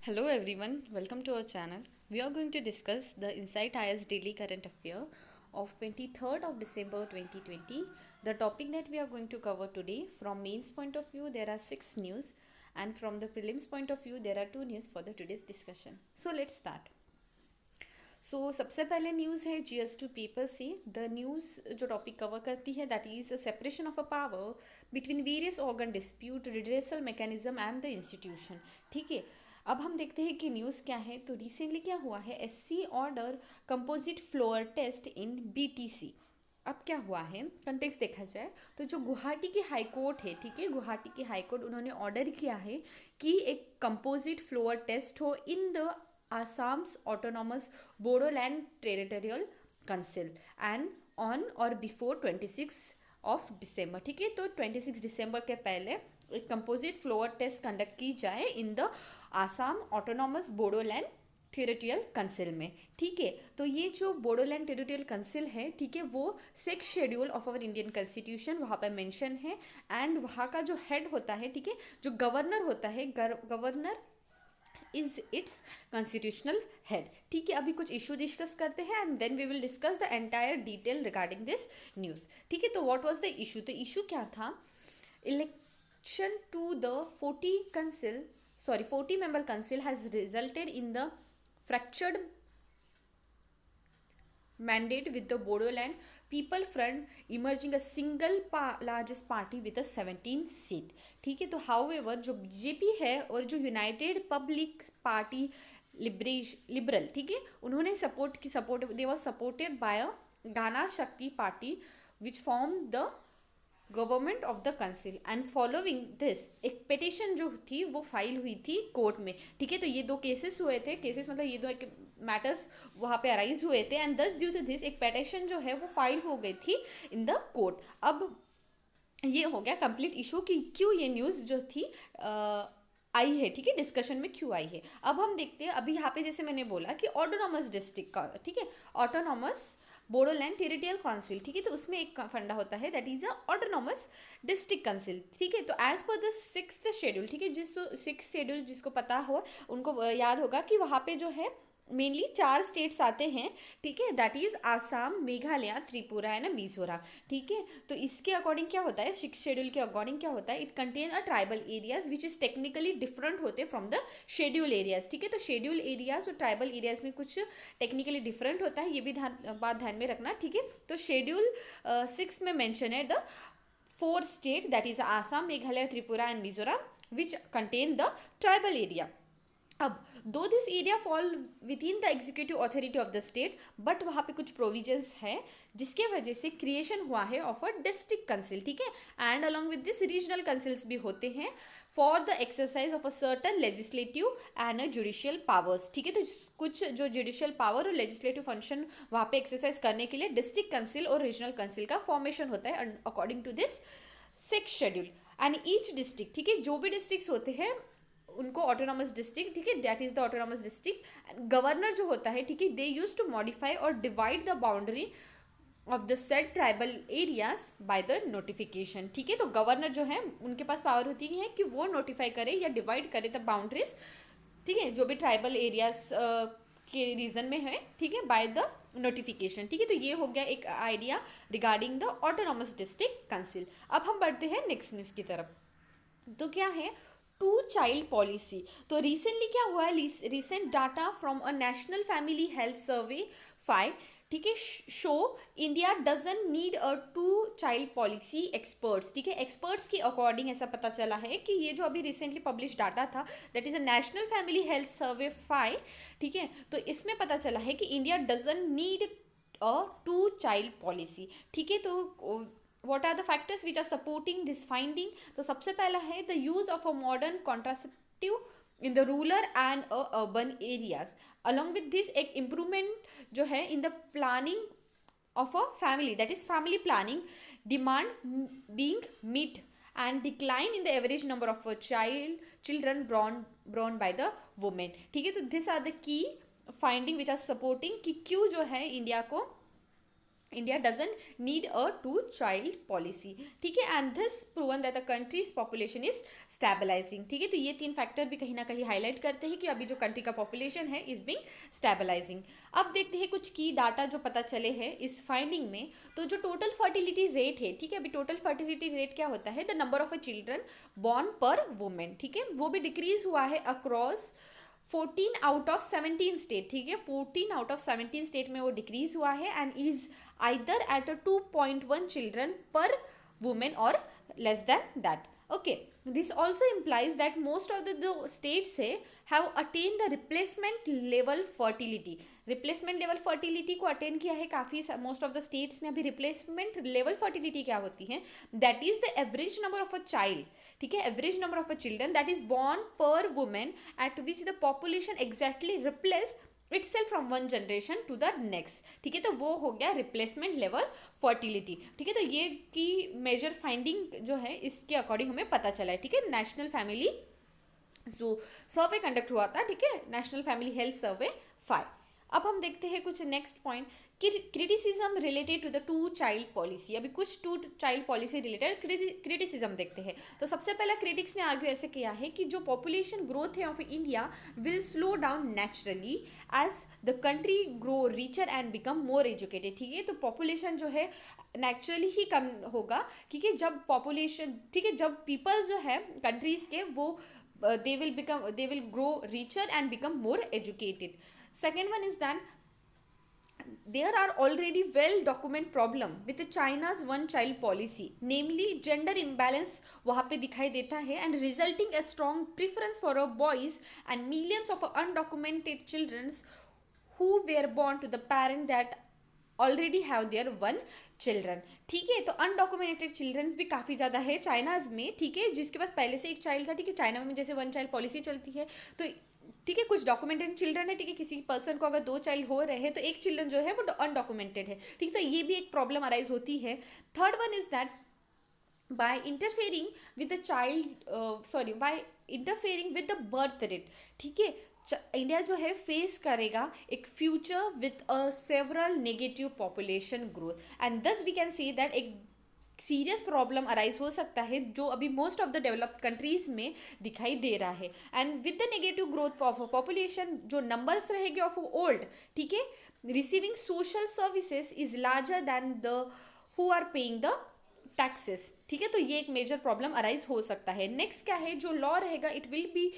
Hello everyone, welcome to our channel. We are going to discuss the Insight IS Daily Current Affair of 23rd of December 2020. The topic that we are going to cover today, from mains point of view there are 6 news, and from the prelims point of view there are 2 news for the today's discussion. So let's start. सबसे पहले news है GS2 paper से. The news जो topic cover करती है that is separation of a power between various organ dispute redressal mechanism and the institution. ठीक है, अब हम देखते हैं कि न्यूज़ क्या है. तो रिसेंटली क्या हुआ है, SC order composite floor test in BTC. अब क्या हुआ है, कंटेक्स्ट देखा जाए तो जो गुवाहाटी की हाई कोर्ट है, ठीक है, गुवाहाटी की हाई कोर्ट उन्होंने ऑर्डर किया है कि एक कंपोजिट फ्लोर टेस्ट हो in the Assam's autonomous Bodoland Territorial Council and on or before 26 of December. ठीक है, तो 26 दिसंबर के पहले एक कंपोजिट फ्लोर टेस्ट कंडक्ट की जाए in the Assam autonomous Bodoland territorial council में. ठीक है, तो ये जो बोडोलैंड टेरिटोरियल कंसिल है, ठीक है, वो 6 schedule of our Indian constitution वहाँ पर मेंशन है. एंड वहाँ का जो हेड होता है, ठीक है, जो गवर्नर होता है, governor is its constitutional head. ठीक है, अभी कुछ इशू डिस्कस करते हैं and then we will discuss the entire detail regarding this news. ठीक है, तो व्हाट वाज द इशू. तो इशू क्या था, election to the 40 member council has resulted in the fractured mandate with the Bodoland People Front emerging a single largest party with a 17 seat. ठीक है, तो however जो बीजेपी है और जो यूनाइटेड पब्लिक पार्टी लिबरल, ठीक है, उन्होंने support they was supported by a Gana Shakti party which form the government of the council. And following this एक पिटिशन जो थी वो फाइल हुई थी कोर्ट में. ठीक है, तो ये दो केसेस हुए थे, केसेस मतलब ये दो एक मैटर्स वहाँ पे अराइज हुए थे एंड दस ड्यू टू दिस एक पिटिशन जो है वो फाइल हो गई थी इन द कोर्ट. अब ये हो गया कंप्लीट इशू कि क्यों ये न्यूज़ जो थी आई है, ठीक है, डिस्कशन में क्यों आई है. अब हम देखते हैं, अभी यहाँ पे जैसे मैंने बोला कि ऑटोनॉमस डिस्ट्रिक्ट का, ठीक है, ऑटोनॉमस बोडोलैंड टेरिटोरियल काउंसिल, ठीक है, तो उसमें एक फंडा होता है that is a autonomous district council. ठीक है, तो as per the 6th schedule, ठीक है, जिस 6th शेड्यूल जिसको पता हो उनको याद होगा कि वहाँ पे जो है मेनली 4 स्टेट्स आते हैं. ठीक है, that is Assam, Meghalaya, Tripura and Mizoram. ठीक है, तो इसके अकॉर्डिंग क्या होता है, 6th शेड्यूल के अकॉर्डिंग क्या होता है, it contain a tribal areas which is technically different होते फ्रॉम द शेड्यूल एरियाज. ठीक है, तो शेड्यूल एरियाज और ट्राइबल एरियाज में कुछ टेक्निकली डिफरेंट होता है, ये भी बात ध्यान में रखना. ठीक है, तो शेड्यूल 6 में मेंशन है the 4 state that is Assam, Meghalaya, Tripura and Mizoram which contain the tribal area. अब दो this area fall with in the executive authority of the state, but वहाँ पे कुछ प्रोविजंस है जिसके वजह से क्रिएशन हुआ है ऑफ अ डिस्ट्रिक्ट कंसिल. ठीक है, and along with this regional councils भी होते हैं for the exercise of a certain legislative and judicial powers. ठीक है, तो कुछ जो जुडिशियल पावर और लेजिस्लेटिव फंक्शन वहाँ पे एक्सरसाइज करने के लिए डिस्ट्रिक्ट कंसिल और रीजनल कंसिल का फॉर्मेशन होता है according to this 6th schedule. And each district, ठीक है, जो भी डिस्ट्रिक्ट होते हैं उनको ऑटोनॉमस डिस्ट्रिक्ट, ठीक है, that is the autonomous district. Governor जो होता है, ठीक है, दे यूज टू मॉडिफाई और divide the boundary of the set tribal areas by the notification. ठीक है, तो गवर्नर जो है उनके पास पावर होती है कि वो नोटिफाई करे या डिवाइड करे द बाउंड्रीज, ठीक है, जो भी ट्राइबल एरियाज के रीजन में है, ठीक है, बाय द नोटिफिकेशन. ठीक है, तो ये हो गया एक idea regarding the autonomous district council. अब हम बढ़ते हैं नेक्स्ट न्यूज़ की तरफ. तो क्या है, 2 child पॉलिसी. तो रिसेंटली क्या हुआ है, recent data from a national family health survey 5, ठीक है, show India doesn't need a 2 child policy. Experts, ठीक है, एक्सपर्ट्स के अकॉर्डिंग ऐसा पता चला है कि ये जो अभी रिसेंटली पब्लिश डाटा था that is a national family health survey 5, ठीक है, तो इसमें पता चला है कि India doesn't need a 2 child policy. ठीक है, तो what are the factors which are supporting this finding. तो सबसे पहला है the use of a modern contraceptive in the rural and urban areas. along with this एक improvement जो है in the planning of a family, that is family planning demand being met and decline in the average number of children born by the women. ठीक है, तो these are the key finding which are supporting कि क्यों जो है India को India doesn't need a two-child policy. ठीक है, and this proven that the country's population is stabilizing. ठीक है, तो ये तीन फैक्टर भी कहीं ना कहीं हाईलाइट करते हैं कि अभी जो कंट्री का पॉपुलेशन है इज बिंग स्टेबलाइजिंग. अब देखते हैं कुछ की डाटा जो पता चले हैं इस फाइंडिंग में. तो जो टोटल फर्टिलिटी रेट है, ठीक है, अभी टोटल फर्टिलिटी रेट क्या होता है, the number of a children born पर वुमेन. ठीक है, वो भी डिक्रीज हुआ है अक्रॉस 14 आउट ऑफ 17 स्टेट. ठीक है, 14 आउट ऑफ 17 स्टेट में वो डिक्रीज हुआ है and is either at a 2.1 children पर वुमेन और less than that. Okay, this also implies that most of the states have attained the replacement level fertility. replacement level fertility को attain किया है काफ़ी, most of the states ने. अभी replacement level fertility क्या होती है, that is the average number of a child. ठीक है, average number of a children that is born per woman at which the population exactly replace itself from one generation to the next. ठीक है, तो वो हो गया replacement level fertility. ठीक है, तो ये की मेजर फाइंडिंग जो है इसके अकॉर्डिंग हमें पता चला है. ठीक है, नेशनल फैमिली जो सर्वे कंडक्ट हुआ था, ठीक है, नेशनल फैमिली हेल्थ सर्वे 5. अब हम देखते हैं कुछ नेक्स्ट पॉइंट कि criticism related to the two child policy. अभी कुछ two child policy related criticism देखते हैं. तो सबसे पहला क्रिटिक्स ने आर्ग्यू ऐसे किया है कि जो पॉपुलेशन ग्रोथ है of India will slow down naturally as the country grow richer and become more educated. ठीक है, तो पॉपुलेशन जो है नेचुरली ही कम होगा क्योंकि जब पॉपुलेशन, ठीक है, जब पीपल जो है कंट्रीज के वो they will grow richer and become more educated. Second one is that there are already well documented problem with China's one child policy, namely gender imbalance वहाँ पे दिखाई देता है and resulting a strong preference for boys and millions of undocumented children who were born to the parent that already have their one children. ठीक है, तो undocumented children's भी काफ़ी ज़्यादा है चाइनाज में. ठीक है, जिसके पास पहले से एक चाइल्ड था. ठीक है, चाइना में जैसे वन चाइल्ड पॉलिसी चलती है, तो ठीक है कुछ डॉक्यूमेंटेड चिल्ड्रन है. ठीक है, किसी पर्सन को अगर 2 चाइल्ड हो रहे हैं तो एक चिल्ड्रन जो है वो अनडॉक्यूमेंटेड है. ठीक, तो ये भी एक प्रॉब्लम अराइज होती है. Third one is that by interfering with the child by interfering with the birth rate. ठीक है, इंडिया जो है फेस करेगा एक future with a several negative population growth and thus we can see that एक serious problem arise हो सकता है जो अभी most of the developed countries में दिखाई दे रहा है. And with the negative growth of population जो नंबर्स रहेंगे ऑफ ओल्ड, ठीक है, receiving social services is larger than the who are paying the taxes. ठीक है, तो ये एक मेजर प्रॉब्लम अराइज हो सकता है. नेक्स्ट क्या है, जो लॉ रहेगा it will be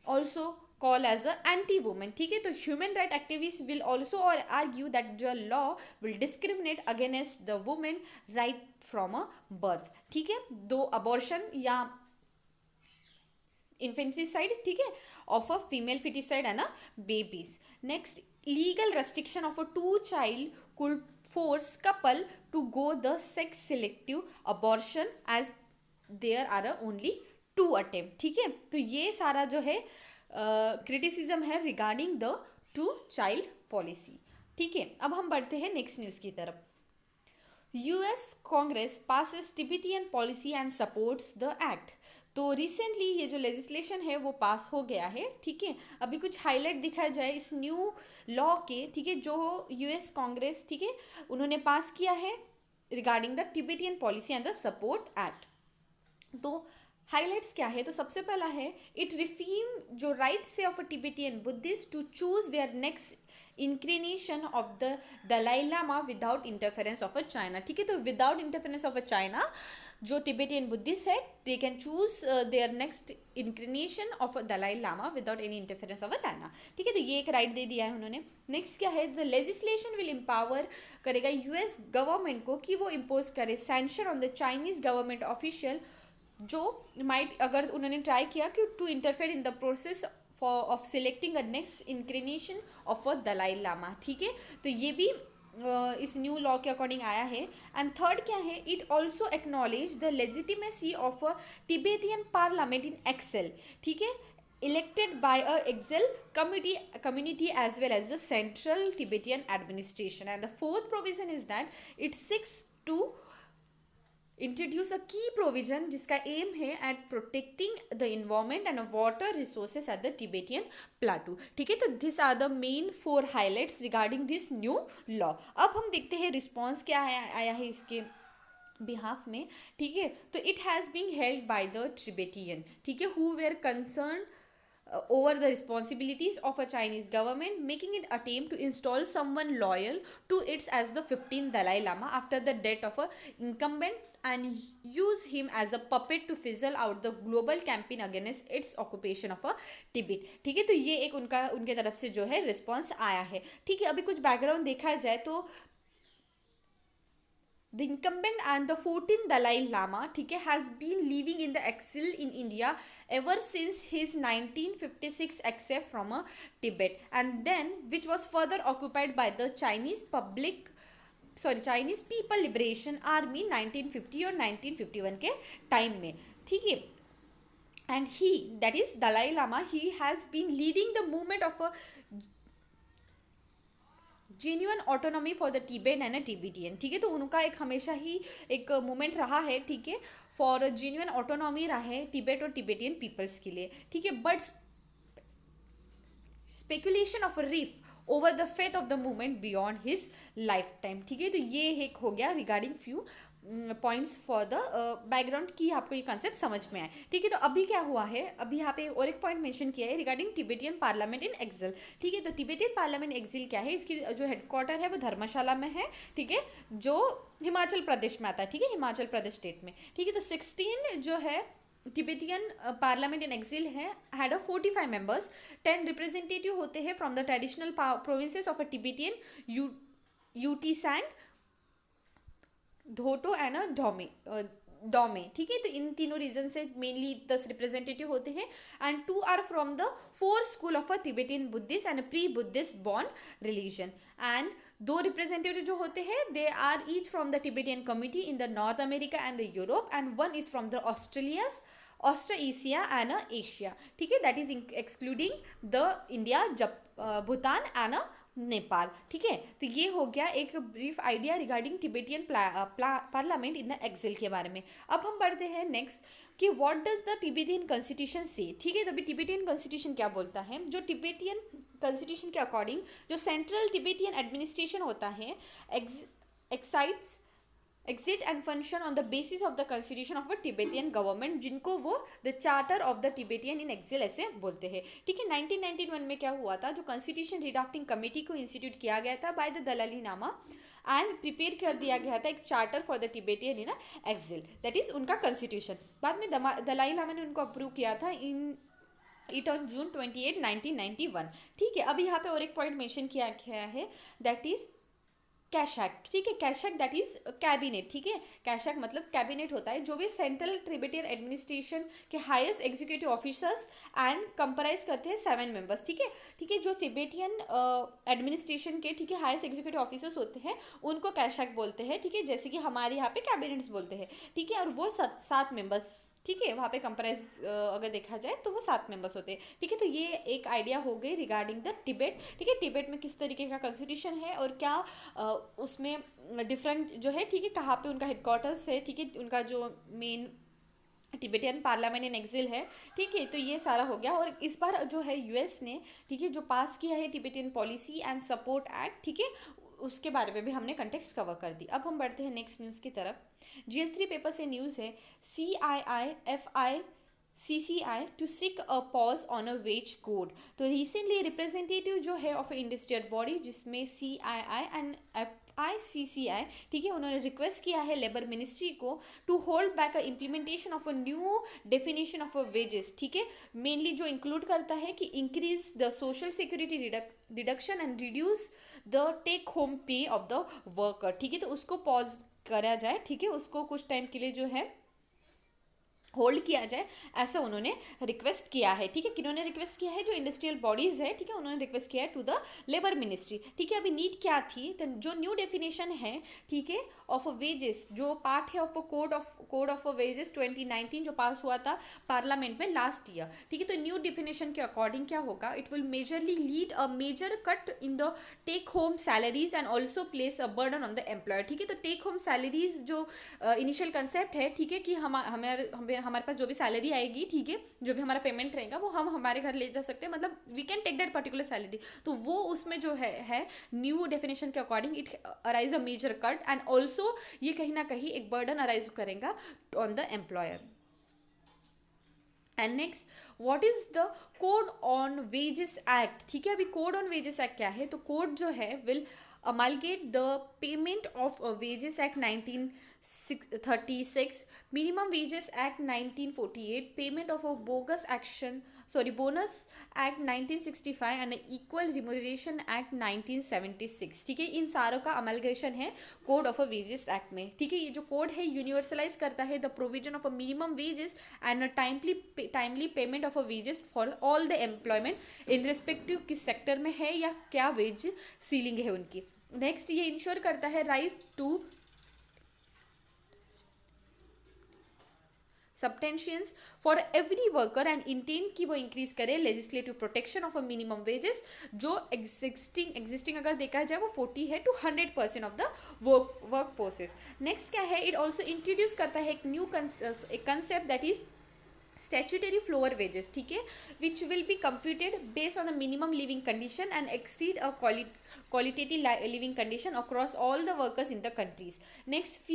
also call as a anti-woman. ठीक है, तो human right activists will also argue that the law will discriminate against the woman right from a birth. ठीक है, दो abortion या infanticide, ठीक है, of a female feticide and a babies. Next, legal restriction of a two child could force couple to go the sex selective abortion as there are only 2 attempt. ठीक है, तो ये सारा जो है क्रिटिसिज्म है regarding the two child policy. ठीक है, अब हम बढ़ते हैं नेक्स्ट न्यूज़ की तरफ. US Congress passes Tibetan policy and supports the act. तो रिसेंटली ये जो लेजिस्लेशन है वो पास हो गया है. ठीक है, अभी कुछ हाईलाइट दिखा जाए इस न्यू लॉ के. ठीक है, जो यूएस कांग्रेस, ठीक है, उन्होंने पास किया है regarding the Tibetan policy and the support act. तो हाईलाइट्स क्या है, तो सबसे पहला है इट रिफीम जो राइट से of a Tibetan Buddhist to choose their next incarnation of the Dalai Lama without interference of a China. ठीक है, तो without interference of a China जो टिबेटियन बुद्धिस्ट है they can choose their next incarnation of a Dalai Lama without any interference of a China. ठीक है, तो ये एक राइट दे दिया है उन्होंने. नेक्स्ट क्या है, द लेजिस्लेशन विल एम्पावर करेगा यूएस गवर्नमेंट को कि वो इम्पोज करे sanction on the Chinese government official जो माइट अगर उन्होंने ट्राई किया कि to interfere in the process of selecting a next incarnation of a Dalai Lama. ठीक है, तो ये भी इस न्यू लॉ के अकॉर्डिंग आया है. एंड थर्ड क्या है, it also acknowledge the legitimacy of a Tibetan parliament in exile. ठीक है, elected by a Excel community as well as the Central Tibetan Administration. And the fourth provision is that it seeks to introduce a key provision जिसका aim है at protecting the environment and water resources at the Tibetan plateau. ठीक है, तो this are the main 4 highlights regarding this new law. अब हम देखते हैं response क्या आया है इसके बिहाफ में। ठीक है, तो it has been held by the Tibetan, ठीक है, who were concern over the responsibilities of a Chinese government, making it attempt to install someone loyal to its as the 15th Dalai Lama after the death of a incumbent and use him as a puppet to fizzle out the global campaign against its occupation of a Tibet। ठीक है, तो ये एक उनके तरफ से जो है रिस्पॉन्स आया है। ठीक है, अभी कुछ बैकग्राउंड देखा जाए तो the incumbent and the 14th Dalai Lama, ठीक है, has been living in the exile in India ever since his 1956 exile from Tibet, and then which was further occupied by the Chinese People Liberation Army 1950 और 1951 के time में। ठीक है, and he, that is Dalai Lama, he has been leading the movement of a genuine autonomy for the Tibet and a Tibetan. ठीक है, तो उनका एक हमेशा ही एक मूवमेंट रहा है, ठीक है, फॉर जेन्युइन ऑटोनॉमी रहा है टिबेट और टिबेटियन पीपल्स के लिए। ठीक है, but speculation of reef over the faith of the movement beyond his life time. ठीक है, तो ये एक हो गया regarding few points for the background की आपको ये कंसेप्ट समझ में आए। ठीक है, तो अभी क्या हुआ है, अभी यहाँ पे और एक पॉइंट मेंशन किया है regarding Tibetan parliament in exile. ठीक है, तो टिबेटियन पार्लियामेंट एक्सिल क्या है, इसकी जो हेडक्वार्टर है वो धर्मशाला में है। ठीक है, जो हिमाचल प्रदेश में आता है। ठीक है, हिमाचल प्रदेश स्टेट में। ठीक है, तो 16 जो है टिबेटियन पार्लियामेंट इन एक्सिल है, हैड अ 45 मेंबर्स। 10 रिप्रेजेंटेटिव होते हैं from the traditional provinces of a Tibetan U Tsang, Dhotoe and Domey. ठीक है, तो इन तीनों रीजन से मेनली 10 रिप्रेजेंटेटिव होते हैं and 2 are from the 4 school of a Tibetan Buddhist and pre Buddhist Bon religion. And 2 representative जो होते हैं they are each from the Tibetan community in the North America and the Europe and 1 is from the Australasia and Asia. ठीक है, that is excluding the India, Bhutan and Nepal. ठीक है, तो ये हो गया एक brief idea regarding Tibetan parliament in the axle के बारे में। अब हम बढ़ते हैं नेक्स्ट कि what does the Tibetan constitution से। ठीक है, तो अभी टिबेटियन कॉन्स्टिट्यूशन क्या बोलता है, जो टिबेटियन कॉन्स्टिट्यूशन के अकॉर्डिंग जो सेंट्रल टिबेटियन एडमिनिस्ट्रेशन होता है exists exit and function on the basis of the constitution of a Tibetan government, जिनको वो the charter of the Tibetan in exile ऐसे बोलते हैं। ठीक है, 1991 में क्या हुआ था, जो कॉन्स्टिट्यूशन रिड्राफ्टिंग कमेटी को इंस्टीट्यूट किया गया था by the Dalai Lama and prepare कर दिया गया था एक charter for the Tibetan in exile, that is उनका कॉन्स्टिट्यूशन। बाद में दलाई लामा ने उनको अप्रूव किया था इट ऑन जून 28, 1991। ठीक है, अभी यहाँ पे और एक पॉइंट मेंशन किया गया है, दैट इज कैशक। ठीक है, कैशक दैट इज कैबिनेट। ठीक है, कैशक मतलब कैबिनेट होता है, जो भी सेंट्रल टिबेटियन एडमिनिस्ट्रेशन के highest executive officers and comprise करते हैं 7 मेंबर्स। ठीक है, ठीक है, जो तिबेटियन एडमिनिस्ट्रेशन के, ठीक है, हाईएस्ट एग्जीक्यूटिव ऑफिसर्स होते हैं उनको कैशक बोलते हैं। ठीक है, जैसे कि हमारे यहाँ पे कैबिनेट्स बोलते हैं। ठीक है, और वो 7 मेंबर्स, ठीक है, वहाँ पे कंप्राइज अगर देखा जाए तो वो 7 मेंबर्स होते हैं। ठीक है, तो ये एक आइडिया हो गई रिगार्डिंग द टिबेट। ठीक है, टिबेट में किस तरीके का कॉन्स्टिट्यूशन है और क्या उसमें डिफरेंट जो है, ठीक है, कहाँ पे उनका हेडक्वार्टर्स है, ठीक है, उनका जो main Tibetan parliament in exile है। ठीक है, तो ये सारा हो गया। और इस बार जो है यूएस ने, ठीक है, जो पास किया है Tibetan policy and support act, ठीक है, उसके बारे में भी हमने कंटेक्स्ट कवर कर दी। अब हम बढ़ते हैं नेक्स्ट न्यूज़ की तरफ। GS3 पेपर से न्यूज़ है, CII to seek a pause on a wage code. तो रिसेंटली रिप्रेजेंटेटिव जो है ऑफ इंडस्ट्रियल बॉडी, जिसमें CII एंड FICCI, ठीक है, उन्होंने रिक्वेस्ट किया है लेबर मिनिस्ट्री को to hold back a implementation of a new definition of a wages. ठीक है, मेनली जो इंक्लूड करता है कि increase the social security deduction and reduce the take home pay of the worker. ठीक है, तो उसको पॉज करा जाए। ठीक है, उसको कुछ टाइम के लिए जो है होल्ड किया जाए, ऐसा उन्होंने रिक्वेस्ट किया है। ठीक है, किन्होंने रिक्वेस्ट किया है? जो इंडस्ट्रियल बॉडीज़ है, ठीक है, उन्होंने रिक्वेस्ट किया है टू द लेबर मिनिस्ट्री। ठीक है, अभी नीड क्या थी? तो जो न्यू डेफिनेशन है, ठीक है, ऑफ अ वेजेस, जो पार्ट है of a code of a wages 2019 जो पास हुआ था पार्लियामेंट में लास्ट ईयर। ठीक है, तो न्यू डेफिनेशन के अकॉर्डिंग क्या होगा? It will majorly lead a major cut in the take home salaries and also place a burden on the employer. ठीक है, तो टेक होम सैलरीज जो इनिशियल कंसेप्ट है, ठीक है, कि हमारे पास जो भी सैलरी आएगी, ठीक है, जो भी हमारा पेमेंट रहेगा वो हम हमारे घर ले जा सकते हैं, मतलब we can take that particular salary. तो वो उसमें जो है न्यू डेफिनेशन के according it arise a major cut and also ये कहीं ना कहीं एक बर्डन अराइज करेगा on the employer. And next, what is the code on wages act? ठीक है, अभी कोड ऑन वेजेस एक्ट क्या है? तो कोड जो है will amalgamate the payment of wages act 1936, minimum wages act 1948, payment of a bogus action bonus act 1965 and equal remuneration act 1976। ठीक है, इन सारों का अमलगेशन है code of a wages act में। ठीक है, ये जो कोड है यूनिवर्सलाइज करता है the provision of a minimum wages and a timely payment of a wages for all the employment in respective किस सेक्टर में है या क्या वेज सीलिंग है उनकी। नेक्स्ट, ये इंश्योर करता है rise to sustenance for every worker and intent कि वो इंक्रीज करे legislative protection of a minimum wages जो एग्जिस्टिंग अगर देखा जाए वो 40 है to 100% of the work forces. Next क्या है? इट ऑल्सो इंट्रोड्यूस करता है एक new concept that is statutory floor wages, ठीक है, which will be computed based on the minimum living condition and exceed a qualitative living condition across all the workers in the countries. Next,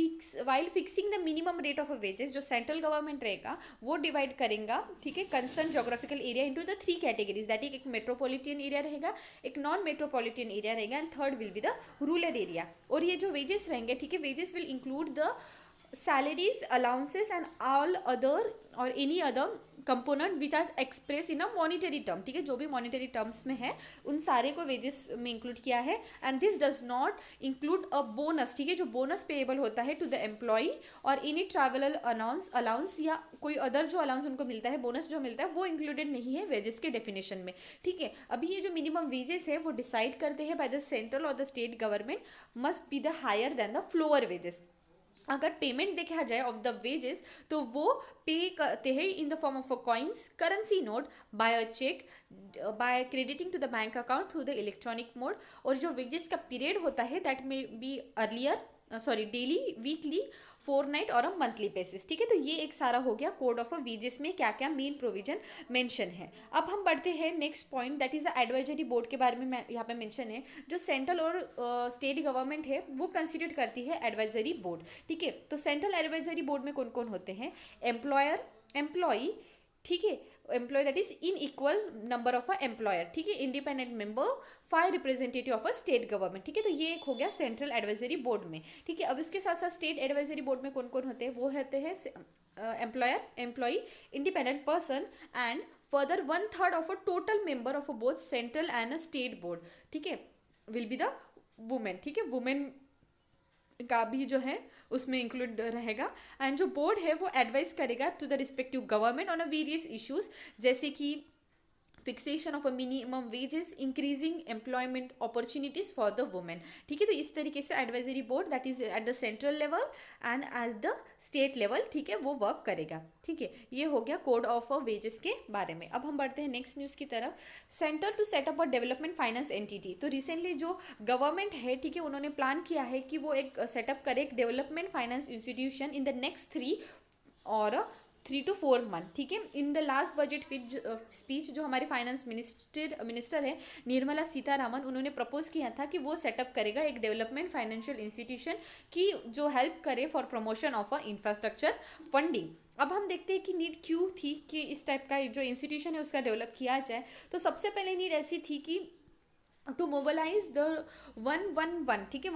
while fixing the minimum rate of a wages जो central government रहेगा वो divide करेगा, ठीक है, concern geographical area into the 3 categories, that एक metropolitan area रहेगा, एक non metropolitan area रहेगा and third will be the rural area. और ये जो वेजेस रहेंगे, ठीक है, wages will include the salaries, allowances and all other or any other component which are express in a monetary term. ठीक है, जो भी मॉनिटरी टर्म्स में है उन सारे को वेजेस में इंक्लूड किया है and this does not include a bonus. ठीक है, जो बोनस पेएबल होता है टू द एम्प्लॉई और एनी ट्रैवल अलाउंस या कोई अदर जो अलाउंस उनको मिलता है, बोनस जो मिलता है वो इंक्लूडेड नहीं है वेजेस के डेफिनेशन में। ठीक है, अभी ये जो मिनिमम वेजेस है वो डिसाइड करते हैं बाय द सेंट्रल और the state government must be the higher than the floor wages. अगर पेमेंट देखा जाए ऑफ द वेजेस तो वो पे करते हैं in the form of a coins, currency note, by a cheque, by crediting to the bank account through the electronic mode. और जो wages का पीरियड होता है that may be earlier daily, weekly, fortnight और a monthly basis. ठीक है, तो ये एक सारा हो गया कोड ऑफ अ वेजेस में क्या क्या मेन प्रोविजन मेंशन है। अब हम बढ़ते हैं next point that is the advisory board के बारे में यहाँ पे मेंशन है। जो सेंट्रल और स्टेट गवर्नमेंट है वो कंस्टिट्यूट करती है एडवाइजरी बोर्ड। ठीक है, तो सेंट्रल एडवाइजरी बोर्ड में कौन कौन होते हैं? एम्प्लॉयर, एम्प्लॉई, ठीक है, employ that is in equal number of a employer, ठीक है, independent member, 5 representative of a state government. ठीक है, तो ये एक हो गया सेंट्रल एडवाइजरी बोर्ड में। ठीक है, अब इसके साथ साथ स्टेट एडवाइजरी बोर्ड में कौन कौन होते हैं? वो होते हैं employer, employee, independent person and further 1/3 of a total member of both central and a state board, ठीक है, विल बी द वुमेन। ठीक है, वुमेन का भी जो है उसमें इंक्लूड रहेगा एंड जो बोर्ड है वो एडवाइस करेगा to the respective government on a various issues जैसे कि fixation of a minimum wages, increasing employment opportunities for the women. ठीक है, तो इस तरीके से advisory board that is at the central level and at the state level, ठीक है, वो वर्क करेगा। ठीक है, ये हो गया कोड ऑफ वेजेस के बारे में। अब हम बढ़ते हैं नेक्स्ट न्यूज़ की तरफ। Centre to setup a development finance entity. तो रिसेंटली जो गवर्नमेंट है, ठीक है, उन्होंने प्लान किया है कि वो एक सेटअप करे एक development finance institution in the next 3 to 4 month. ठीक है, इन द लास्ट बजट स्पीच जो हमारे फाइनेंस मिनिस्टर है निर्मला सीतारामन, उन्होंने प्रपोज किया था कि वो सेटअप करेगा एक डेवलपमेंट फाइनेंशियल इंस्टीट्यूशन की जो हेल्प करे for promotion of a infrastructure funding. अब हम देखते हैं कि नीड क्यों थी कि इस टाइप का जो इंस्टीट्यूशन है उसका डेवलप किया जाए। तो सबसे पहले नीड ऐसी थी कि टू मोबिलाइज द 111, ठीक है,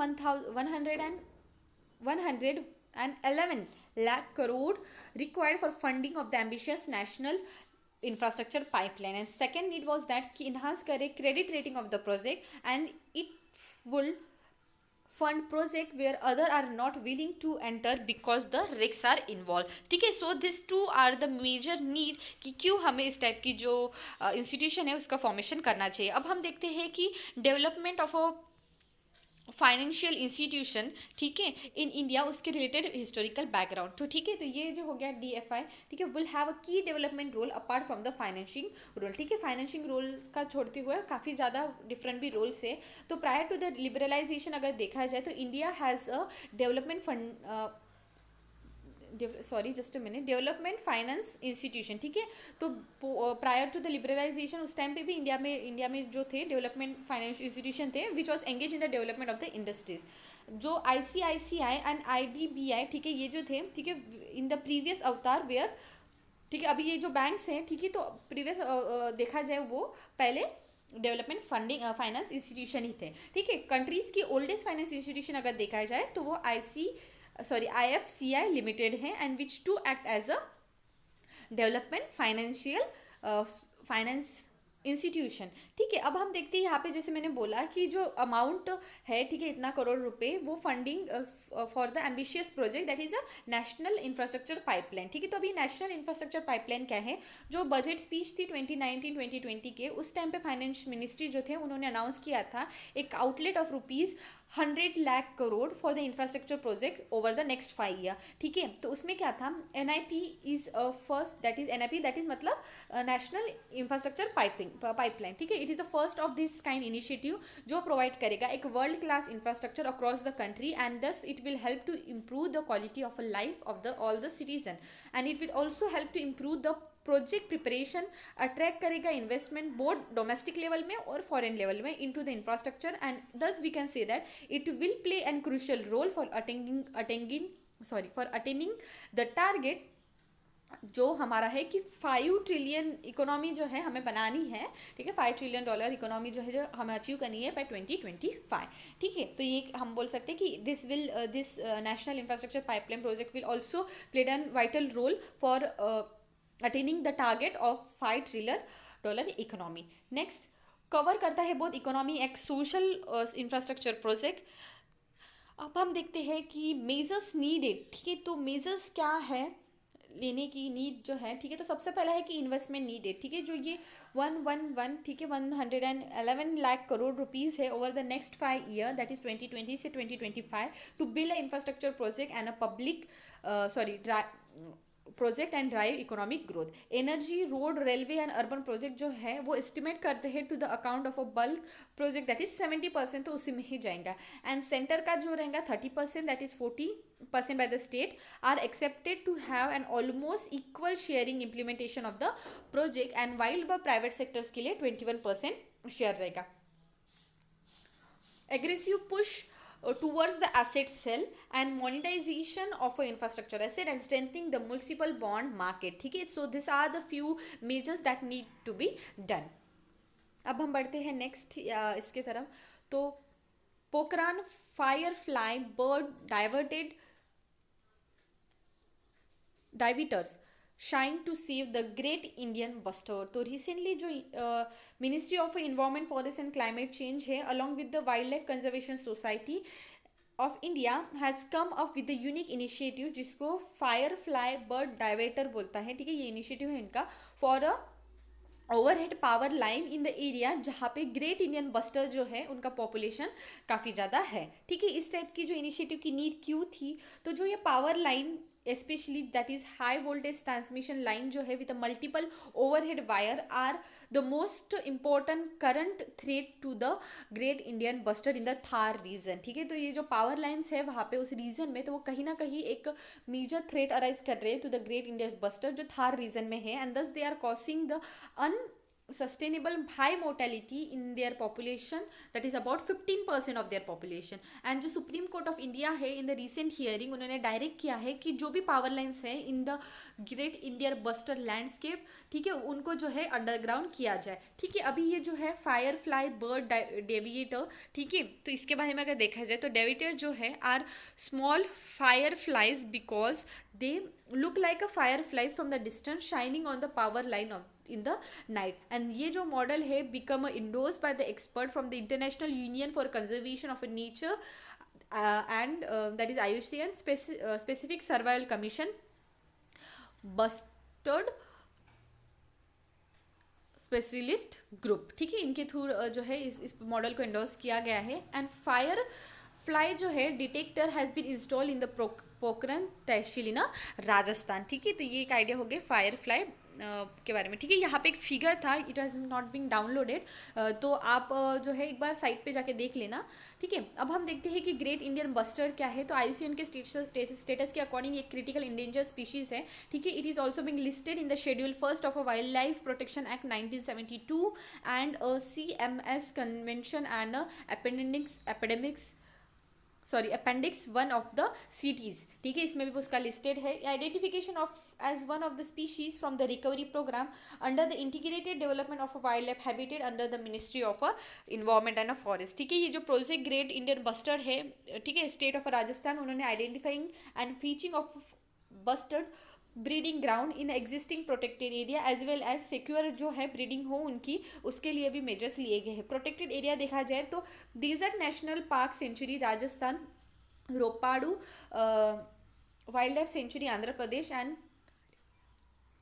111 lakh crore required for funding of the ambitious national infrastructure pipeline. And second need was that कि enhance करे credit rating of the project and it would fund project where other are not willing to enter because the risks are involved. ठीक है, so this two are the major need कि क्यों हमें इस type की जो institution है उसका फॉर्मेशन करना चाहिए. अब हम देखते हैं कि development of a financial institution, ठीक है, इन इंडिया, उसके रिलेटेड हिस्टोरिकल बैकग्राउंड. तो ठीक है, तो ये जो हो गया DFI, ठीक है, will have a key development role apart from the financing role. ठीक है, फाइनेंशिंग रोल का छोड़ते हुए काफ़ी ज़्यादा डिफरेंट भी रोल्स है. तो प्रायर टू द लिबरलाइजेशन अगर देखा जाए तो India has a development fund, sorry just a minute, development finance institution. ठीक है, तो प्रायर टू द लिबरलाइजेशन उस टाइम पे भी इंडिया में जो थे डेवलपमेंट फाइनेंस इंस्टीट्यूशन थे which was engage in the development of the industries. जो ICICI एंड IDBI, ठीक है, ये जो थे, ठीक है, इन द प्रीवियस अवतार वेयर, ठीक है, अभी ये जो बैंक्स हैं, ठीक है, तो प्रीवियस देखा जाए वो पहले डेवलपमेंट फंडिंग फाइनेंस इंस्टीट्यूशन ही थे. ठीक है, कंट्रीज़ की ओल्डेस्ट फाइनेंस इंस्टीट्यूशन अगर देखा जाए तो वो IFCI लिमिटेड है and which to act as a development finance institution. ठीक है, अब हम देखते हैं यहाँ पे, जैसे मैंने बोला कि जो अमाउंट है, ठीक है, इतना करोड़ रुपए, वो funding for the ambitious project that is a national infrastructure pipeline. ठीक है, तो अभी नेशनल इंफ्रास्ट्रक्चर पाइपलाइन क्या है, जो बजट स्पीच थी 2019-2020 के, उस टाइम पे फाइनेंस मिनिस्ट्री जो थे उन्होंने अनाउंस किया था एक outlet of rupees 100 lakh crore for the infrastructure project over the next 5 year. ठीक है, तो उसमें क्या था, NIP is first, that is NIP, that is मतलब नेशनल इंफ्रास्ट्रक्चर पाइपलाइन. ठीक है, it is the first of this kind initiative जो प्रोवाइड करेगा एक world class infrastructure across the country and thus it will help to improve the quality of a life of the all the citizen and it will also help to improve the project preparation. Attract करेगा investment both domestic level में और foreign level में into the infrastructure and thus we can say that it will play an crucial role for attaining the target जो हमारा है कि 5 trillion economy जो है हमें बनानी है. ठीक है, $5 ट्रिलियन इकोनॉमी जो है जो हमें अचीव करनी है बाय 2025. ठीक है, तो ये हम बोल सकते हैं कि this national infrastructure pipeline project will also played an vital role for attaining the target of $5 trillion economy. Next cover करता है बोथ इकोनॉमी एक सोशल इंफ्रास्ट्रक्चर प्रोजेक्ट. अब हम देखते हैं कि मेजर्स नीडेड. ठीक है, तो मेजर्स क्या है लेने की नीड जो है, ठीक है, तो सबसे पहला है कि इन्वेस्टमेंट नीडेड. ठीक है, जो ये 111, ठीक है, 111 लाख करोड़ रुपीज़ है over the next 5 year, that is 2020 से 2025, to build a infrastructure project and a public project and drive economic growth. Energy, road, railway and urban project जो है वो एस्टिमेट करते हैं to the account of a bulk project that is 70%, तो उसी में ही जाएगा. एंड सेंटर का जो रहेगा 30%, that is 40% by the state are accepted to have an almost equal sharing implementation of the project and while private sectors के लिए 21% share रहेगा. aggressive push towards the asset sale and monetization of an infrastructure asset and strengthening the municipal bond market. ठीक है, so these are the few measures that need to be done. अब हम बढ़ते हैं next इसके तरफ. तो Pokhran firefly bird diverters shine to save the great Indian bustard. तो रिसेंटली जो ministry of environment, forest and climate change है along with the wildlife conservation society of India has come up with the unique initiative जिसको firefly bird diverter बोलता है. ठीक है, ये initiative है इनका for a overhead power line in the area जहाँ पे ग्रेट इंडियन बस्टर जो है उनका पॉपुलेशन काफ़ी ज़्यादा है. ठीक है, इस टाइप की जो इनिशिएटिव की नीड क्यों थी, तो जो ये power line especially that is high voltage transmission line जो है with a multiple overhead wire are the most important current threat to the great Indian buster in the Thar region. ठीक है, तो ये जो पावर लाइन्स है वहाँ पे उस रीजन में, तो वो कहीं ना कहीं एक मेजर थ्रेट अराइज कर रहे हैं to the great Indian bustard जो थार रीजन में है and thus they are causing the sustainable high mortality in their population, that is about 15% of their population. And जो सुप्रीम कोर्ट ऑफ इंडिया है in the recent hearing उन्होंने direct किया है कि जो भी पावर लाइन्स हैं in the great Indian buster landscape, ठीक है, उनको जो है अंडरग्राउंड किया जाए. ठीक है, अभी ये जो है फायरफ्लाई बर्ड डेविएटर, ठीक है, तो इसके बारे में अगर देखा जाए तो डेविएटर जो है are small fire flies because they look like a fire flies from the distance shining on the power line of in the night. And ये जो मॉडल है become endorsed by the expert from the International Union for Conservation of Nature and that is IUCN specific survival commission bustard specialist group, ठीक है, इनके through जो है इस model को एंडोर्स किया गया है। एंड फायर फ्लाई जो है detector has been install in the Pokhran tehsil in Rajasthan, ठीक है। तो ये एक आइडिया हो गया फायर फ्लाई के बारे में, ठीक है। यहाँ पे एक फिगर था, it has not been downloaded, तो आप जो है एक बार साइट पे जाके देख लेना, ठीक है। अब हम देखते हैं कि ग्रेट इंडियन बस्टर्ड क्या है। तो आईयूसीएन के स्टेटस के अकॉर्डिंग एक क्रिटिकल इंडेंजर स्पीशीज है, ठीक है। It is also being listed in the schedule first of a wildlife protection act 1972 and CMS convention and appendix 1 of the CITES, ठीक है, इसमें भी उसका लिस्टेड है। Identification of as one of the species from the recovery programme under the integrated development of a wildlife habitat under the ministry of a environment and a forest, ठीक है। ये जो प्रोजेक्ट ग्रेट इंडियन बस्टर्ड है, ठीक है, state of Rajasthan, उन्होंने identifying and fetching of bustard breeding ground in existing protected area as well as secure जो है ब्रीडिंग हो उनकी, उसके लिए भी मेजर्स लिए गए हैं। प्रोटेक्टेड एरिया देखा जाए तो desert national park sanctuary Rajasthan, Rollapadu wildlife sanctuary Andhra Pradesh and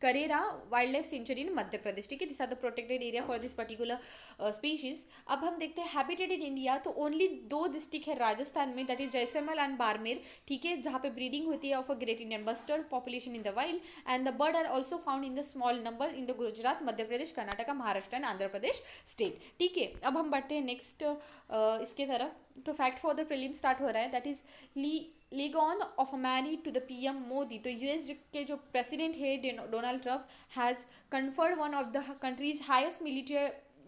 Karera wildlife sanctuary in Madhya Pradesh, ठीक है। This are the protected area for this particular species. अब हम देखते हैं हैबिटेट इन इंडिया, तो ओनली 2 डिस्ट्रिक्ट है राजस्थान में, that is Jaisalmer and Barmer, ठीक है, जहाँ पे ब्रीडिंग होती है of a great Indian bustard population in the wild and the bird are also found in the small number in the Gujarat, Madhya Pradesh, Karnataka, Maharashtra and Andhra Pradesh state, ठीक है। अब हम बढ़ते हैं नेक्स्ट इसके तरफ। तो fact for the prelim start हो रहा है, that is legion of merit to the PM Modi. तो यूएस के जो प्रेसिडेंट है Donald Trump has conferred one of the countries highest military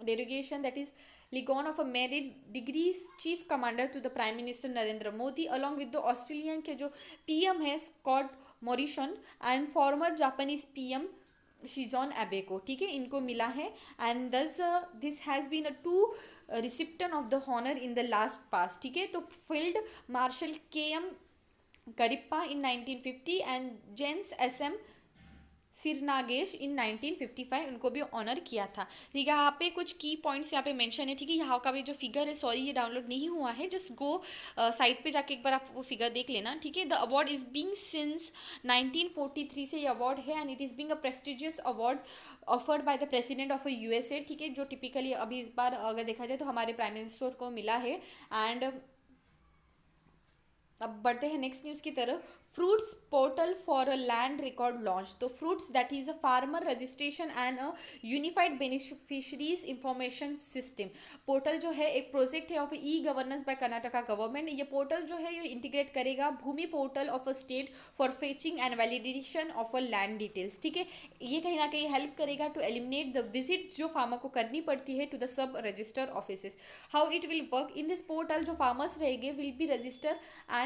decoration, that is legion of a merit degree chief commander to the prime minister Narendra Modi along with the Australian के जो PM है Scott Morrison and former Japanese PM Shinzo Abe को, ठीक है, इनको मिला है। And दस this has been a 2 recipient of the honour in the last past, ठीक है। तो field marshal KM Cariappa in 1950 and general SM Shrinagesh in 1955, उनको भी ऑनर किया था, ठीक है। यहाँ पे कुछ की पॉइंट्स यहाँ पे मेंशन है, ठीक है। यहाँ का भी जो फिगर है, सॉरी ये डाउनलोड नहीं हुआ है, जस्ट गो साइट पे जाके एक बार आप वो फिगर देख लेना, ठीक है। The award is being since 1943 से ये अवार्ड है and it is being a prestigious award offered by the president of USA, ठीक है, जो टिपिकली अभी इस बार अगर देखा जाए तो हमारे प्राइम मिनिस्टर को मिला है। एंड अब बढ़ते हैं नेक्स्ट न्यूज़ की तरफ। Fruits portal for a land record launch. तो fruits that is a farmer registration and a unified beneficiaries information system portal जो है एक प्रोजेक्ट है of e governance by Karnataka government. ये पोर्टल जो है ये इंटीग्रेट करेगा Bhoomi portal of a state for fetching and validation of a land details, ठीक है। ये कहीं ना कहीं हेल्प करेगा टू एलिमिनेट द विजिट जो फार्मर को करनी पड़ती है to the sub register offices. How it will work in this portal, जो फार्मर्स रहेंगे will be register and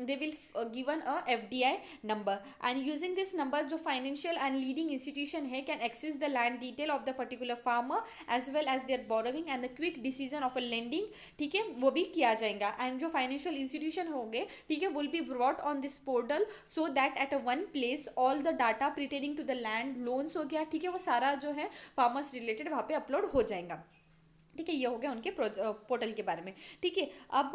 they will given a FDI number and using this number जो financial and leading institution है can access the land detail of the particular farmer as well as their borrowing and the quick decision of a lending, ठीक है, वो भी किया जाएगा। and जो financial institution होंगे, ठीक है, will be brought on this portal so that at a one place all the data pertaining to the land loans हो गया, ठीक है, वो सारा जो है farmers related वहाँ पे अपलोड हो जाएगा, ठीक है। ये हो गया उनके पोर्टल के बारे में, ठीक है। अब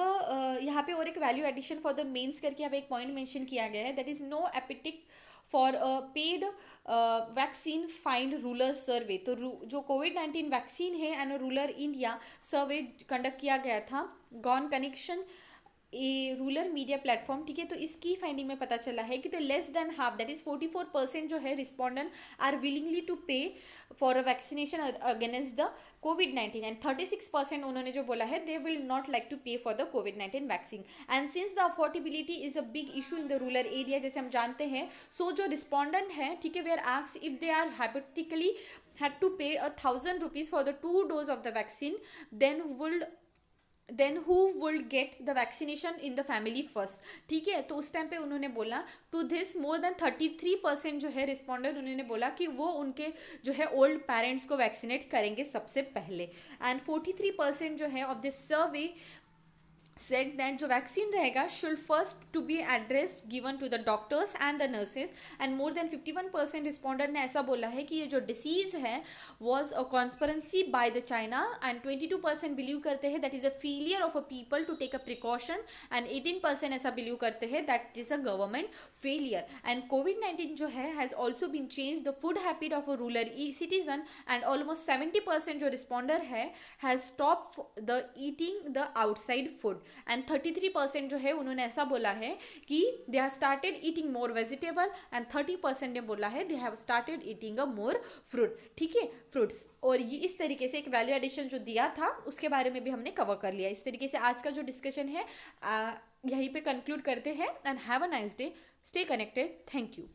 यहाँ पे और एक value addition for the mains करके यहाँ पे एक पॉइंट मेंशन किया गया है, that is no appetite for paid vaccine find rural survey. तो जो कोविड-19 वैक्सीन है and rural India survey conduct किया गया था Gaon connection a rural media platform, ठीक है। तो इसकी फाइंडिंग में पता चला है कि तो less than half that is 44% जो है respondent are willingly to pay for a vaccination against the कोविड-19 एंड 36% उन्होंने जो बोला है they will not like to pay for the कोविड-19 vaccine. And since the affordability is a big issue in the rural area, जैसे हम जानते हैं, सो जो रिस्पॉन्डेंट है, ठीक है, they are asked if they are hypothetically had to pay 1,000 rupees for the 2 dose of the vaccine, then who would get the vaccination in the family first, ठीक है। तो उस टाइम पे उन्होंने बोला टू दिस मोर देन 33% जो है respondent उन्होंने बोला कि वो उनके जो है ओल्ड पेरेंट्स को वैक्सीनेट करेंगे सबसे पहले। एंड 43% जो है of this survey said that जो वैक्सीन रहेगा should first to be addressed given to the doctors and the nurses, and more than 51% responder ने ऐसा बोला है कि ये जो disease है was a conspiracy by the China, and 22% believe करते हैं that is a failure of a people to take a precaution, and 18% ऐसा believe करते हैं that is a government failure. And COVID-19 जो है has also been changed the food habit of a rural citizen, and almost 70% जो responder है has stopped the eating the outside food, and 33% जो है उन्होंने ऐसा बोला है कि they have started eating more vegetable, and 30% ने बोला है they have started eating a more fruit. ठीक है, फ्रूट्स. और ये इस तरीके से एक वैल्यू एडिशन जो दिया था उसके बारे में भी हमने कवर कर लिया. इस तरीके से आज का जो डिस्कशन है यहीं पे कंक्लूड करते हैं. And have a nice day. Stay connected. Thank you.